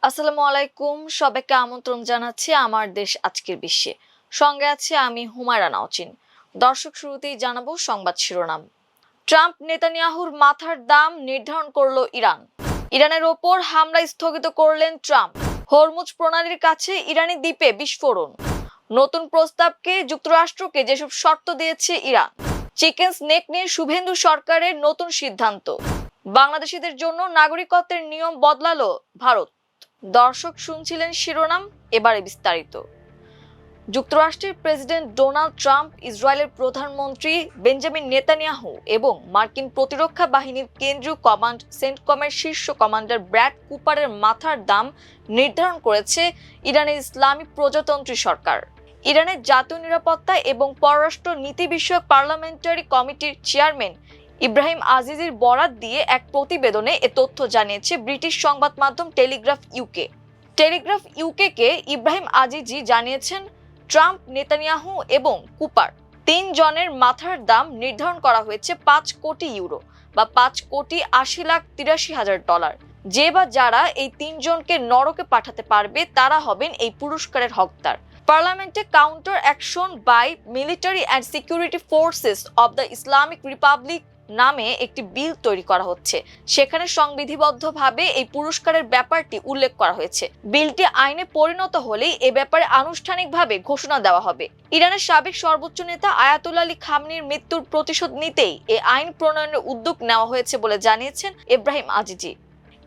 আসসালামু আলাইকুম, সবাইকে আমন্ত্রণ জানাচ্ছি আমার দেশ আজকের বিশ্বে। সঙ্গে আছে আমি হুমায়রা নাওচিন। দর্শক, শুরুতেই জানাবো সংবাদ শিরোনাম। ট্রাম্প নেতানিয়াহুর মাথার দাম নির্ধারণ করলো ইরান। ইরানের ওপর হামলা স্থগিত করলেন ট্রাম্প। হরমুজ প্রণালীর কাছে ইরানি দ্বীপে বিস্ফোরণ। নতুন প্রস্তাবকে যুক্তরাষ্ট্রকে যেসব শর্ত দিয়েছে ইরান। চিকেন স্নেক নিয়ে শুভেন্দু সরকারের নতুন সিদ্ধান্ত। বাংলাদেশিদের জন্য নাগরিকত্বের নিয়ম বদলালো ভারত। দর্শক, শুনছিলেন শিরোনাম, এবারে বিস্তারিত। যুক্তরাষ্ট্রের প্রেসিডেন্ট ডোনাল্ড ট্রাম্প, ইসরায়েলের প্রধানমন্ত্রী বেঞ্জামিন নেতানিয়াহু এবং মার্কিন প্রতিরক্ষা বাহিনীর কেন্দ্রীয় কমান্ড সেন্টকমের শীর্ষ কমান্ডার ব্র্যাড কুপারের মাথার দাম নির্ধারণ করেছে ইরানের ইসলামী প্রজাতন্ত্রী সরকার। ইরানের জাতীয় নিরাপত্তা এবং পররাষ্ট্র নীতি বিষয়ক পার্লামেন্টারি কমিটির চেয়ারম্যান ইব্রাহিম আজিজির বরাত দিয়ে এক প্রতিবেদনে এ তথ্য জানিয়েছে ব্রিটিশ সংবাদ মাধ্যম Telegraph UK. Telegraph UK Ibrahim Azizi জানিয়েছেন, ট্রাম্প, নেতানিয়াহু এবং কুপার তিনজনের মাথার দাম নির্ধারণ করা হয়েছে 5 কোটি ইউরো বা $5,80,83,000। যে বা যারা এই তিনজনকে নরকে পাঠাতে পারবে তারা হবেন এই পুরস্কারের হকদার। পার্লামেন্টে counter action by military and security forces of the Islamic Republic নামে একটি বিল তৈরি করা হচ্ছে। সেখানে সংবিধিবদ্ধভাবে এই পুরস্কারের ব্যাপারটি উল্লেখ করা হয়েছে। বিলটি আইনে পরিণত হলেই এ ব্যাপারে আনুষ্ঠানিকভাবে ঘোষণা দেওয়া হবে। ইরানের সাবেক সর্বোচ্চ নেতা আয়াতুল্লাহ আলী খামেনির মৃত্যুর প্রতিশোধ নিতেই এই আইন প্রণয়নের উদ্যোগ নেওয়া হয়েছে বলে জানিয়েছেন ইব্রাহিম আজিজি।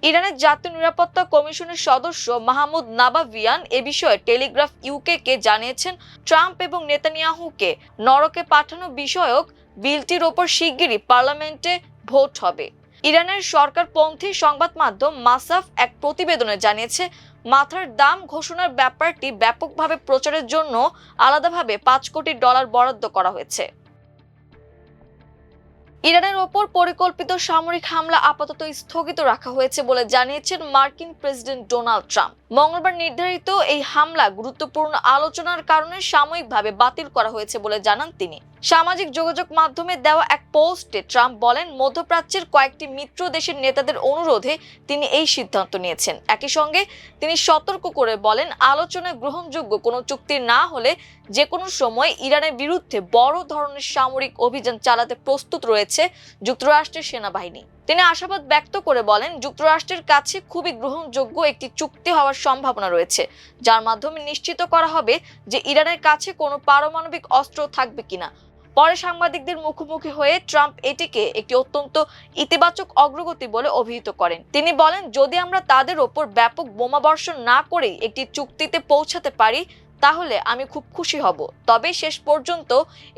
ইরানের জাতীয় নিরাপত্তা কমিশনের সদস্য মাহমুদ নাবাভিয়ান এ বিষয়ে টেলিগ্রাফ ইউকে জানিয়েছেন, ট্রাম্প এবং নেতানিয়াহুকে নরকে পাঠানো বিষয়ক বিলটির ওপর শিগগিরই পার্লামেন্টে ভোট হবে। ইরানের সরকারপন্থী সংবাদ মাধ্যম মাসাফ এক প্রতিবেদনে জানিয়েছে, মাথার দাম ঘোষণার ব্যাপারটি ব্যাপকভাবে প্রচারের জন্য আলাদাভাবে $5 কোটি বরাদ্দ করা হয়েছে। ইরানের ওপর পরিকল্পিত সামরিক হামলা আপাতত স্থগিত রাখা হয়েছে বলে জানিয়েছেন মার্কিন প্রেসিডেন্ট ডোনাল্ড ট্রাম্প। মঙ্গলবার নির্ধারিত এই হামলা গুরুত্বপূর্ণ আলোচনার কারণে সাময়িকভাবে বাতিল করা হয়েছে বলে জানান তিনি। সামাজিক যোগাযোগ মাধ্যমে দেওয়া এক পোস্টে ট্রাম্প বলেন, মধ্যপ্রাচ্যের কয়েকটি মিত্র দেশের নেতাদের অনুরোধে তিনি এই সিদ্ধান্ত নিয়েছেন। একই সঙ্গে তিনি সতর্ক করে বলেন, আলোচনায় গ্রহণযোগ্য কোনো চুক্তি না হলে যে কোনো সময় ইরানের বিরুদ্ধে বড় ধরনের সামরিক অভিযান চালাতে প্রস্তুত রয়েছে যুক্তরাষ্ট্রের সেনাবাহিনী। তিনি আশাবাদ ব্যক্ত করে বলেন, যুক্তরাষ্ট্রের কাছে খুবই গ্রহণযোগ্য একটি চুক্তি হওয়ার সম্ভাবনা রয়েছে, যার মাধ্যমে নিশ্চিত করা হবে যে ইরানের কাছে কোনো পারমাণবিক অস্ত্র থাকবে কিনা। পরে সাংবাদিকদের মুখোমুখি হয়ে ট্রাম্প এটিকে একটি অত্যন্ত ইতিবাচক অগ্রগতি বলে অভিহিত করেন। তিনি বলেন, যদি আমরা তাদের ওপর ব্যাপক বোমাবর্ষণ না করেই একটি চুক্তিতে পৌঁছাতে পারি তাহলে আমি খুব খুশি হব। তবে শেষ পর্যন্ত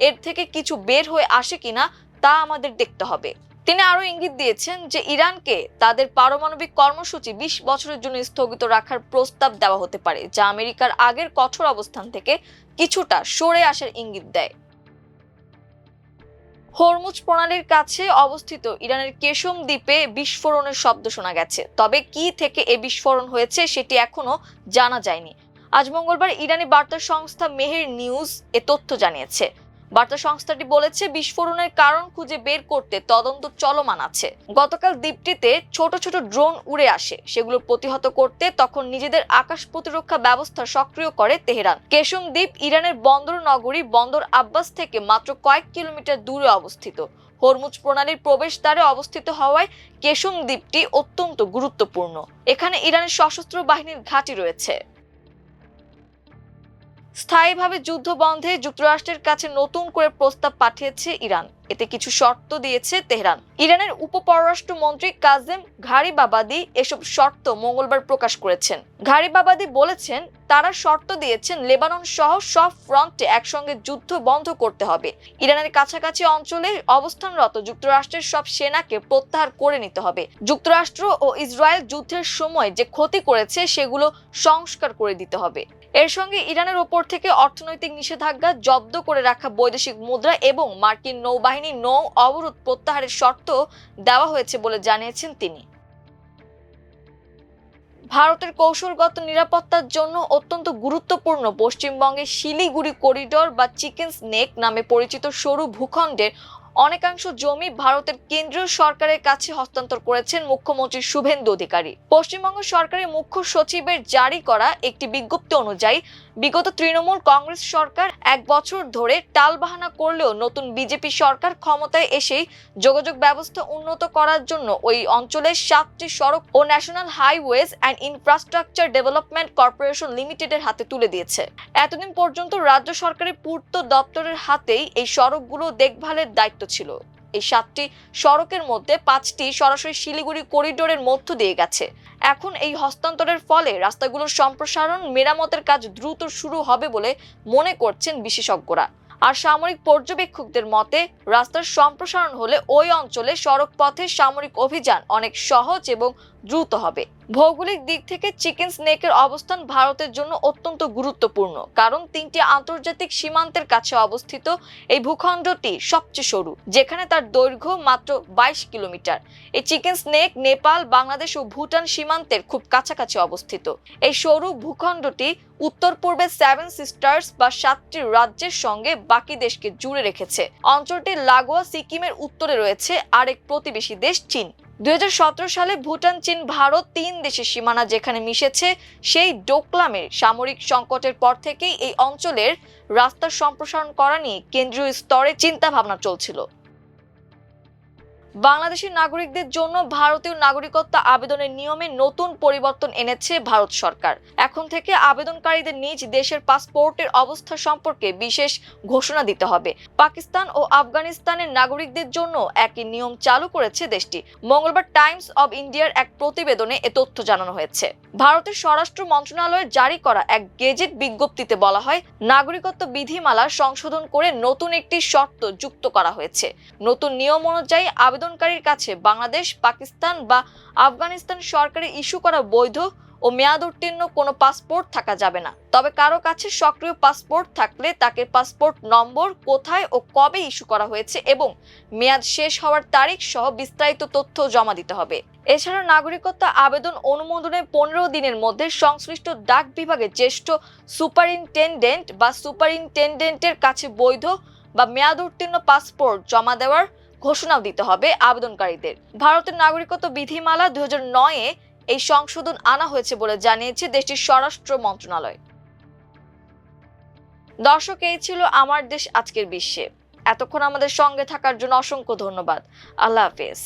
এর থেকে কিছু বের হয়ে আসে কিনা তা আমাদের দেখতে হবে। তিনি আরো ইঙ্গিত দিয়েছেন যে ইরানকে তাদের পারমাণবিক কর্মসূচি 20 বছরের জন্য স্থগিত রাখার প্রস্তাব দেওয়া হতে পারে, যা আমেরিকার আগের কঠোর অবস্থান থেকে কিছুটা সরে আসার ইঙ্গিত দেয়। হরমুজ প্রণালীর কাছে অবস্থিত ইরানের কেশম দ্বীপে বিস্ফোরণের শব্দ শোনা গেছে। তবে কি থেকে এ বিস্ফোরণ হয়েছে সেটি এখনো জানা যায়নি। আজ মঙ্গলবার ইরানি বার্তা সংস্থা মেহের নিউজ এ তথ্য জানিয়েছে। বার্তা সংস্থাটি বলেছে, বিস্ফোরণের কারণ খুঁজে বের করতে তদন্ত চলমান আছে। গতকাল দ্বীপটিতে ছোট ছোট ড্রোন উড়ে আসে। সেগুলো প্রতিহত করতে তখন নিজেদের আকাশ প্রতিরক্ষা ব্যবস্থা সক্রিয় করে তেহরান। কেশম দ্বীপ ইরানের বন্দর নগরী বন্দর আব্বাস থেকে মাত্র কয়েক কিলোমিটার দূরে অবস্থিত। হরমুজ প্রণালীর প্রবেশদ্বারে অবস্থিত হওয়ায় কেশম দ্বীপটি অত্যন্ত গুরুত্বপূর্ণ। এখানে ইরানের সশস্ত্র বাহিনীর ঘাঁটি রয়েছে। স্থায়ীভাবে যুদ্ধ বন্ধে যুক্তরাষ্ট্রের কাছে নতুন করে প্রস্তাব পাঠিয়েছে ইরান। এতে কিছু শর্ত দিয়েছে তেহরান। ইরানের উপপররাষ্ট্র মন্ত্রী কাজেম ঘারিবাবাদি এসব শর্ত মঙ্গলবার প্রকাশ করেছেন। ঘারিবাবাদি বলেছেন, তারা শর্ত দিয়েছেন লেবানন সহ সব ফ্রন্টে একসঙ্গে যুদ্ধ বন্ধ করতে হবে। ইরানের কাছাকাছি অঞ্চলে অবস্থানরত যুক্তরাষ্ট্রের সব সেনাকে প্রত্যাহার করে নিতে হবে। যুক্তরাষ্ট্র ও ইসরায়েল যুদ্ধের সময় যে ক্ষতি করেছে সেগুলো সংস্কার করে দিতে হবে। এর সঙ্গে ইরানের ওপর থেকে অর্থনৈতিক নিষেধাজ্ঞা, জব্দ করে রাখা বৈদেশিক মুদ্রা এবং মার্কিন নৌবাহিনী নৌ অবরোধ প্রত্যাহারের শর্ত দেওয়া হয়েছে বলে জানিয়েছেন তিনি। ভারতের কৌশলগত নিরাপত্তার জন্য অত্যন্ত গুরুত্বপূর্ণ পশ্চিমবঙ্গের শিলিগুড়ি করিডোর বা চিকেন স্নেক নামে পরিচিত সরু ভূখণ্ডের অনেকাংশ জমি ভারতের কেন্দ্রীয় সরকারের কাছে হস্তান্তর করেছেন মুখ্যমন্ত্রী শুভেন্দু অধিকারী। পশ্চিমবঙ্গ সরকারের মুখ্য সচিবের জারি করা একটি বিজ্ঞপ্তি অনুযায়ী বিগত তৃণমূল কংগ্রেস সরকার 1 বছর ধরে টালবাহানা করলেও নতুন বিজেপি সরকার ক্ষমতায় এসেই যোগাযোগ ব্যবস্থা উন্নত করার জন্য ওই অঞ্চলের 7টি সড়ক ও national highways and infrastructure development corporation লিমিটেডের হাতে তুলে দিয়েছে। এতদিন পর্যন্ত রাজ্য সরকারের পূর্ত দপ্তরের হাতেই এই সড়কগুলো দেখভালের দায়িত্ব ছিল। এই 7টি সড়কের মধ্যে 5টি সরাসরি শিলিগুড়ি করিডোরের মধ্য দিয়ে গেছে। এখন এই হস্তান্তরের ফলে রাস্তাগুলোর সম্প্রসারণ মেরামতের কাজ দ্রুত শুরু হবে বলে মনে করছেন বিশেষজ্ঞরা। আর সামরিক পর্যবেক্ষকদের মতে রাস্তার সম্প্রসারণ হলে ওই অঞ্চলে সড়ক পথে সামরিক অভিযান অনেক সহজ এবং দ্রুত হবে। ভৌগোলিক দিক থেকে চিকেন স্নেকের অবস্থান ভারতের জন্য অত্যন্ত গুরুত্বপূর্ণ, কারণ 3টি আন্তর্জাতিক সীমান্তের কাছে অবস্থিত এই ভূখণ্ডটি সবচেয়ে সরু, যেখানে তার দৈর্ঘ্য মাত্র 22 কিলোমিটার। এই চিকেন স্নেক নেপাল, বাংলাদেশ ও ভুটান সীমান্তের খুব কাছাকাছি অবস্থিত। এই সরু ভূখণ্ডটি উত্তর পূর্বে 7 সিস্টার্স বা 7টি রাজ্যের সঙ্গে বাকি দেশকে জুড়ে রেখেছে। অঞ্চলটির লাগোয়া সিকিমের উত্তরে রয়েছে আরেক প্রতিবেশী দেশ চীন। 2017 সালে ভুটান, চীন, ভারত 3 দেশের সীমানা যেখানে মিশেছে, সেই ডোকলামের সামরিক সংকটের পর থেকেই এই অঞ্চলের রাস্তার সম্প্রসারণ করা নিয়ে কেন্দ্রীয় স্তরে চিন্তা ভাবনা চলছিল। বাংলাদেশের নাগরিকদের জন্য ভারতীয় নাগরিকত্ব আবেদনের নিয়মে নতুন পরিবর্তন এনেছে ভারত সরকার। এখন থেকে আবেদনকারীদের নিজ দেশের পাসপোর্টের অবস্থা সম্পর্কে বিশেষ ঘোষণা দিতে হবে। পাকিস্তান ও আফগানিস্তানের নাগরিকদের জন্য একই নিয়ম চালু করেছে দেশটি। মঙ্গলবার টাইমস অব ইন্ডিয়ার এক প্রতিবেদনে এ তথ্য জানানো হয়েছে। ভারতের স্বরাষ্ট্র মন্ত্রণালয়ের জারি করা এক গেজেট বিজ্ঞপ্তিতে বলা হয়, নাগরিকত্ব বিধিমালা সংশোধন করে নতুন একটি শর্ত যুক্ত করা হয়েছে। নতুন নিয়ম অনুযায়ী আবেদনকারীর কাছে বাংলাদেশ, পাকিস্তান বা আফগানিস্তান সরকারের ইস্যু করা বৈধ ও মেয়াদ উত্তীর্ণ কোনো পাসপোর্ট থাকা যাবে না। তবে কারো কাছে সক্রিয় পাসপোর্ট থাকলে তাকে পাসপোর্ট নম্বর, কোথায় ও কবে ইস্যু করা হয়েছে এবং মেয়াদ শেষ হওয়ার তারিখ সহ বিস্তারিত তথ্য জমা দিতে হবে। এছাড়া নাগরিকত্ব আবেদন অনুমোদনের 15 দিনের মধ্যে সংশ্লিষ্ট ডাক বিভাগের জ্যেষ্ঠ সুপারিনটেনডেন্ট বা সুপারিনটেনডেন্টের কাছে বৈধ বা মেয়াদ উত্তীর্ণ পাসপোর্ট জমা দেওয়ার ঘোষণাও দিতে হবে আবেদনকারীদের। ভারতের নাগরিকত্ব বিধিমালা 2009-এ এই সংশোধন আনা হয়েছে বলে জানিয়েছে দেশটির স্বরাষ্ট্র মন্ত্রণালয়। দর্শক, এই ছিল আমার দেশ আজকের বিশ্বে। এতক্ষণ আমাদের সঙ্গে থাকার জন্য অসংখ্য ধন্যবাদ। আল্লাহ হাফেজ।